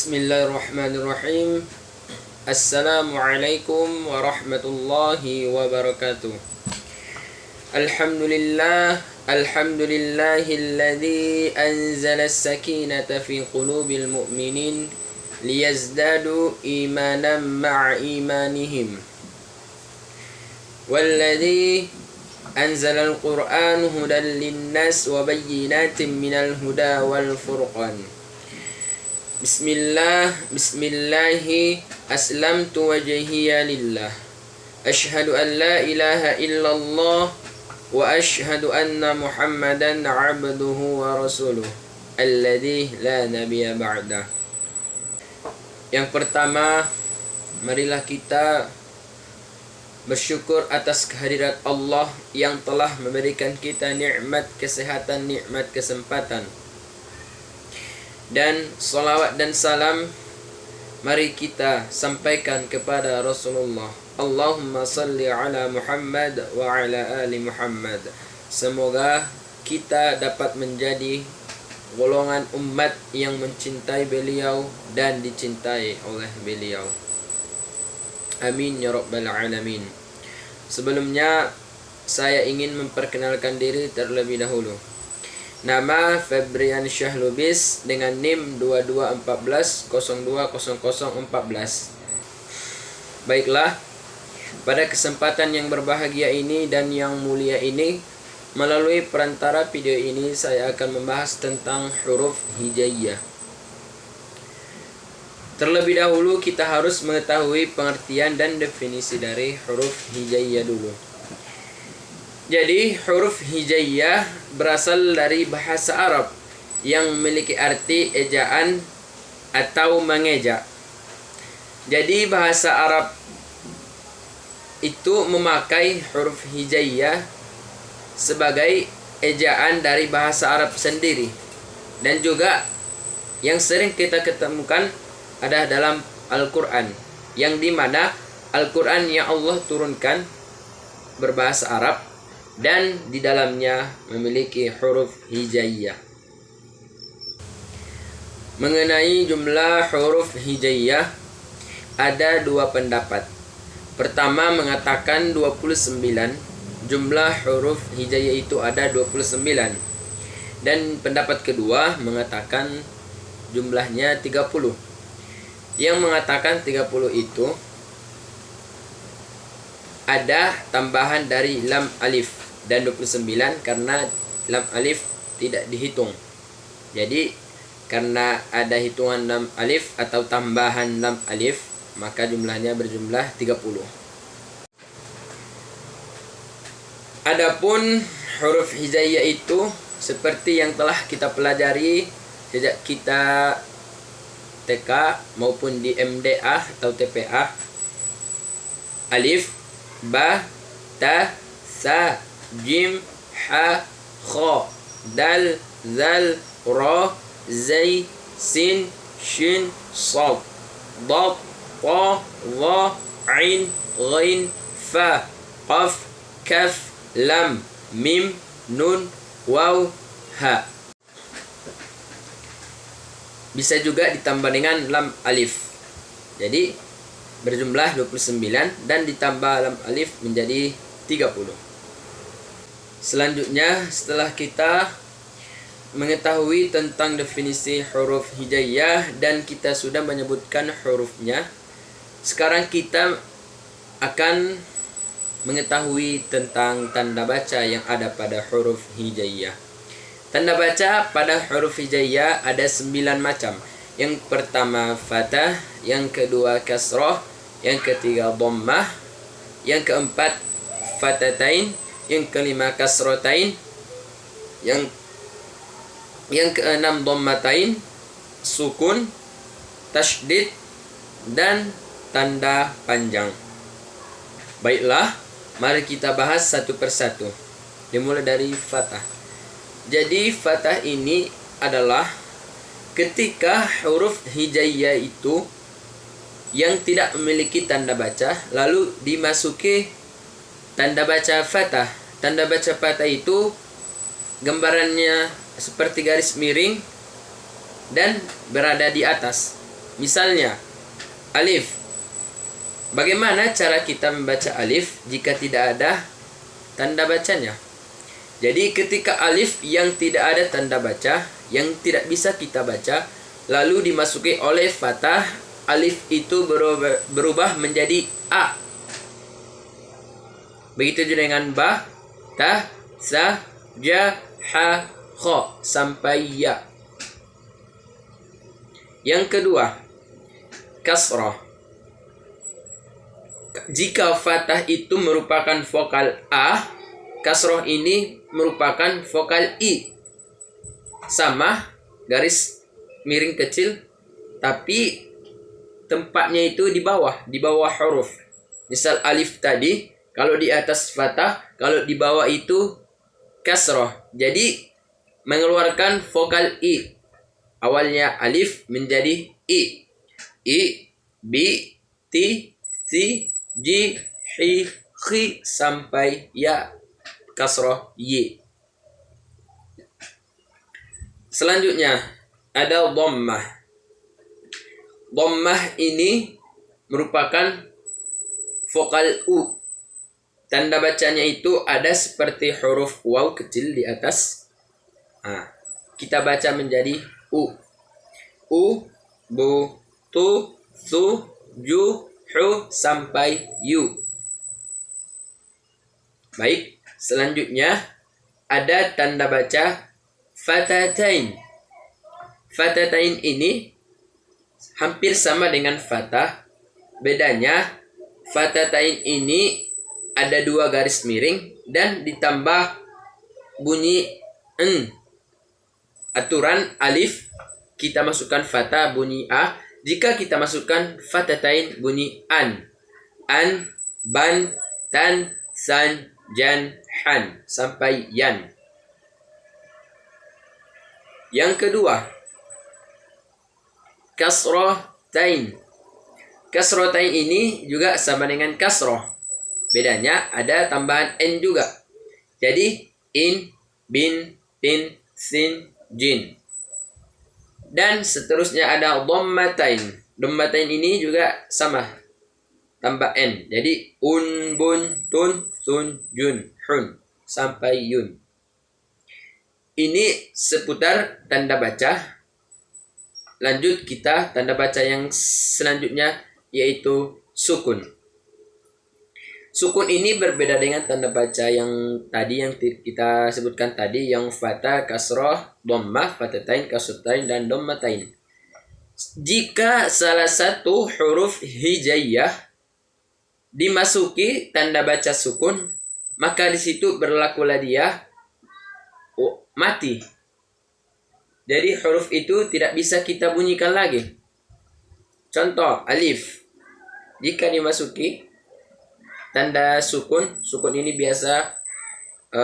Bismillahirrahmanirrahim. Assalamualaikum warahmatullahi wabarakatuh. Alhamdulillahilladzi anzala as-sakinata fi qulubil mu'minin liyazdadu imanan ma'a imanihim. Walladzi anzala al-Qur'ana hudan lin-nas wa bayyinatin minal huda wal furqan. Bismillahi aslamtu wajhiya lillah. Ashhadu an la ilaha illallah wa ashhadu anna Muhammadan abduhu wa rasuluh alladzi la nabiyya ba'dah. Yang pertama, marilah kita bersyukur atas kehadirat Allah yang telah memberikan kita nikmat kesehatan, nikmat kesempatan. Dan salawat dan salam mari kita sampaikan kepada Rasulullah. Allahumma salli ala Muhammad wa ala ali Muhammad. Semoga kita dapat menjadi golongan umat yang mencintai beliau dan dicintai oleh beliau. Amin ya rabbal alamin. Sebelumnya saya ingin memperkenalkan diri terlebih dahulu. Nama Febrian Syahlubis dengan NIM 2214020014. Baiklah, pada kesempatan yang berbahagia ini dan yang mulia ini, melalui perantara video ini saya akan membahas tentang huruf hijaiyah. Terlebih dahulu kita harus mengetahui pengertian dan definisi dari huruf hijaiyah dulu. Jadi huruf hijaiyah berasal dari bahasa Arab yang memiliki arti ejaan atau mengeja. Jadi bahasa Arab itu memakai huruf hijaiyah sebagai ejaan dari bahasa Arab sendiri. Dan juga yang sering kita ketemukan ada dalam Al-Quran, yang dimana Al-Quran yang Allah turunkan berbahasa Arab dan di dalamnya memiliki huruf hijaiyah. Mengenai jumlah huruf hijaiyah ada dua pendapat. Pertama mengatakan 29, jumlah huruf hijaiyah itu ada 29. Dan pendapat kedua mengatakan jumlahnya 30. Yang mengatakan 30 itu ada tambahan dari lam alif dan 29 karena lam alif tidak dihitung. Jadi karena ada hitungan lam alif atau tambahan lam alif, maka jumlahnya berjumlah 30. Adapun huruf hijaiyah itu seperti yang telah kita pelajari sejak kita TK maupun di MDA atau TPA. Alif, ba, ta, sa, jim, ha, kha, dal, zal, ra, zai, sin, shin, sad, dad, ta, dha, ain, ghain, fa, qaf, kaf, lam, mim, nun, waw, ha. Bisa juga ditambah dengan lam alif. Jadi berjumlah 29 dan ditambah lam alif menjadi 30. Selanjutnya, setelah kita mengetahui tentang definisi huruf hijaiyah dan kita sudah menyebutkan hurufnya, sekarang kita akan mengetahui tentang tanda baca yang ada pada huruf hijaiyah. Tanda baca pada huruf hijaiyah ada 9 macam. Yang pertama fathah, yang kedua kasrah, yang ketiga dhammah, yang keempat fathatain, yang kelima kasratain, yang keenam dhammatain, sukun, tasydid, dan tanda panjang. Baiklah, mari kita bahas satu persatu. Dimulai dari fathah. Jadi fathah ini adalah ketika huruf hijaiyah itu yang tidak memiliki tanda baca lalu dimasuki tanda baca fathah. Tanda baca fathah itu gambarannya seperti garis miring dan berada di atas. Misalnya, alif. Bagaimana cara kita membaca alif jika tidak ada tanda bacanya? Jadi ketika alif yang tidak ada tanda baca, yang tidak bisa kita baca, lalu dimasuki oleh fathah, alif itu berubah menjadi a. Begitu juga dengan ba, ta, sa, ja, ha, kha sampai ya. Yang kedua, kasrah. Jika fathah itu merupakan vokal a, kasrah ini merupakan vokal i. Sama, garis miring kecil, tapi tempatnya itu di bawah huruf. Misal alif tadi, kalau di atas fathah, kalau di bawah itu kasrah. Jadi mengeluarkan vokal i. Awalnya alif menjadi i. I, bi, ti, si, ji, hi, khi sampai ya, kasrah y. Selanjutnya ada dhammah. Dhammah ini merupakan vokal u. Tanda bacanya itu ada seperti huruf waw kecil di atas. Kita baca menjadi u. U, bu, tu, su, ju, hu sampai yu. Baik, selanjutnya ada tanda baca fatatain. Fatatain ini hampir sama dengan fathah. Bedanya fatatain ini ada 2 garis miring dan ditambah bunyi n. Aturan alif kita masukkan fathah bunyi a. Jika kita masukkan fatatain bunyi an. An, ban, tan, san, jan, han sampai yan. Yang kedua, kasratain. Kasratain ini juga sama dengan kasrah. Bedanya ada tambahan n juga. Jadi in, bin, tin, sin, jin. Dan seterusnya ada dhammatain. Dhammatain ini juga sama, tambah n. Jadi un, bun, tun, sun, jun, hun sampai yun. Ini seputar tanda baca. Lanjut kita tanda baca yang selanjutnya, yaitu sukun. Sukun ini berbeda dengan tanda baca yang tadi yang kita sebutkan tadi, yang fathah, kasrah, dhammah, fathatain, kasratain, dan dhammatain. Jika salah satu huruf hijaiyah dimasuki tanda baca sukun, maka di situ berlakulah dia mati. Jadi huruf itu tidak bisa kita bunyikan lagi. Contoh, alif. Jika dimasuki tanda sukun, sukun ini biasa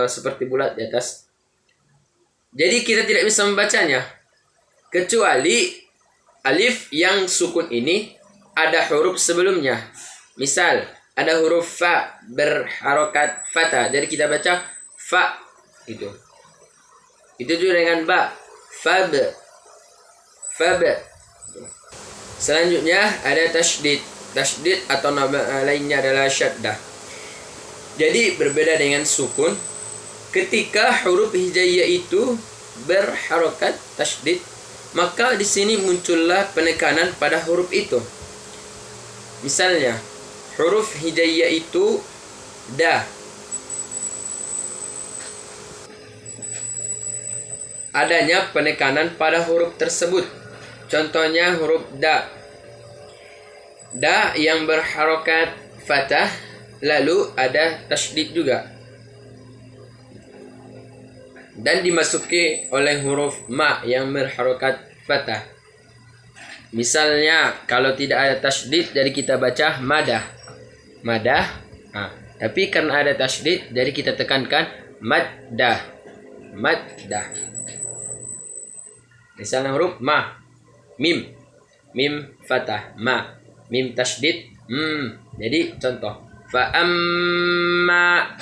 seperti bulat di atas. Jadi kita tidak bisa membacanya. Kecuali alif yang sukun ini ada huruf sebelumnya. Misal, ada huruf fa berharokat fathah. Jadi kita baca fa itu. Itu juga dengan ba. Fab. Fab. Selanjutnya ada tasydid. Tasydid atau nama lainnya adalah syaddah. Jadi berbeda dengan sukun. Ketika huruf hijaiyah itu berharokat tasydid, maka di sini muncullah penekanan pada huruf itu. Misalnya, huruf hijaiyah itu da. Adanya penekanan pada huruf tersebut. Contohnya huruf da. Da yang berharokat fathah, lalu ada tasydid juga. Dan dimasuki oleh huruf ma yang berharokat fathah. Misalnya kalau tidak ada tasydid, jadi kita baca madah. Madah. Tapi karena ada tasydid, jadi kita tekankan maddah. Maddah. Misalnya huruf ma, mim. Mim fathah, ma. Mim tasydid, Jadi contoh, fa amma.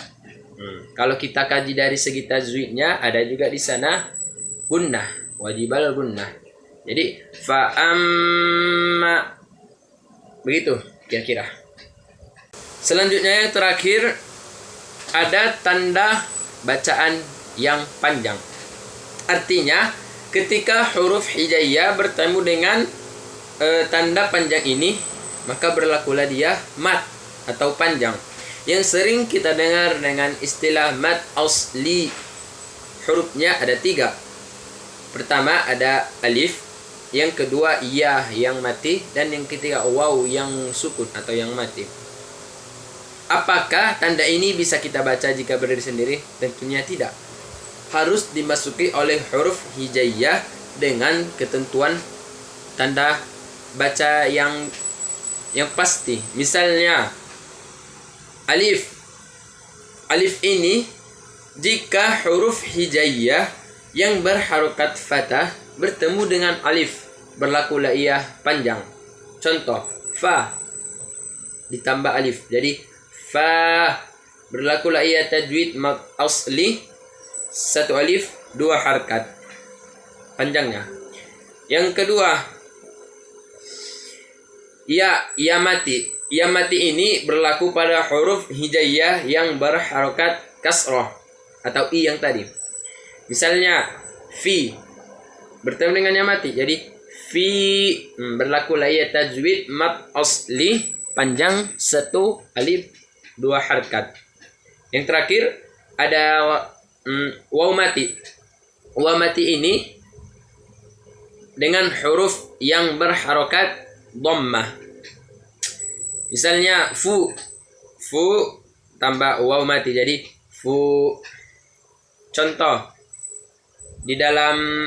Kalau kita kaji dari segi tajwidnya, ada juga di sana gunnah, wajibal gunnah. Jadi fa amma, begitu kira-kira. Selanjutnya yang terakhir ada tanda bacaan yang panjang. Artinya ketika huruf hijaiyah bertemu dengan tanda panjang ini, maka berlakulah dia mat atau panjang. Yang sering kita dengar dengan istilah mat asli. Hurufnya ada 3. Pertama ada alif, yang kedua ya yang mati, dan yang ketiga waw yang sukun atau yang mati. Apakah tanda ini bisa kita baca jika berdiri sendiri? Tentunya tidak. Harus dimasuki oleh huruf hijaiyah dengan ketentuan tanda baca yang pasti. Misalnya alif. Alif ini jika huruf hijaiyah yang berharokat fathah bertemu dengan alif, berlakulah ia panjang. Contoh, fa ditambah alif, jadi fa, berlakulah ia tajwid mad asli, 1 alif 2 harkat panjangnya. Yang kedua, ya mati. Ya mati ini berlaku pada huruf hijaiyah yang berharokat kasroh atau i yang tadi. Misalnya fi bertemu dengan ya mati, jadi fi, berlakulah ia tajwid mad asli panjang 1 alif 2 harkat. Yang terakhir ada waw mati. Waw mati ini dengan huruf yang berharokat dhammah. Misalnya fu tambah waw mati, jadi fu. Contoh, di dalam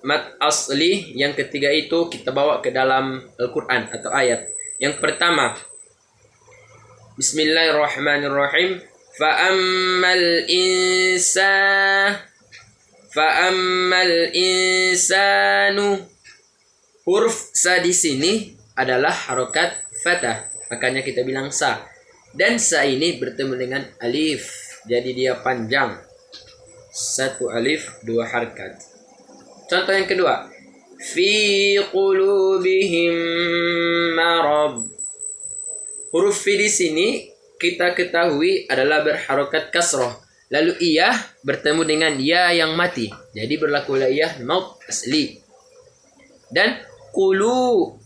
mat asli yang ketiga itu kita bawa ke dalam Al-Quran atau ayat. Yang pertama, Bismillahirrahmanirrahim. Fa'ammal insanu. Huruf sa di sini adalah harokat fathah, makanya kita bilang sa. Dan sa ini bertemu dengan alif, jadi dia panjang, 1 alif 2 harkat. Contoh yang kedua, fi qulubihim marad. Huruf fi di sini kita ketahui adalah berharokat kasroh, lalu iya bertemu dengan ya yang mati, jadi berlakulah iya maut asli. Dan qulu,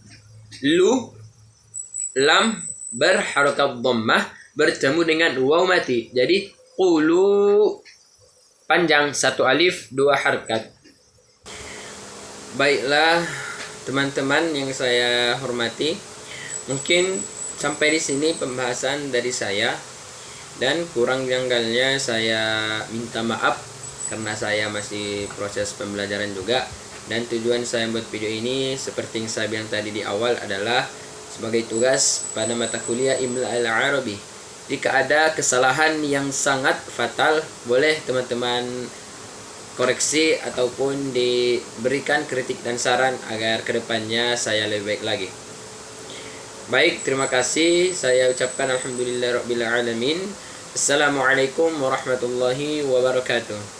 lu lam berharokat dhammah bertemu dengan waw mati, jadi qulu panjang, 1 alif 2 harkat. Baiklah teman-teman yang saya hormati, mungkin sampai di sini pembahasan dari saya, dan kurang janggalnya saya minta maaf karena saya masih proses pembelajaran juga. Dan tujuan saya buat video ini seperti yang saya bilang tadi di awal adalah sebagai tugas pada mata kuliah Imla al-Arabi. Jika ada kesalahan yang sangat fatal, boleh teman-teman koreksi ataupun diberikan kritik dan saran agar kedepannya saya lebih baik lagi. Baik, terima kasih. Saya ucapkan alhamdulillahirabbil alamin. Assalamualaikum warahmatullahi wabarakatuh.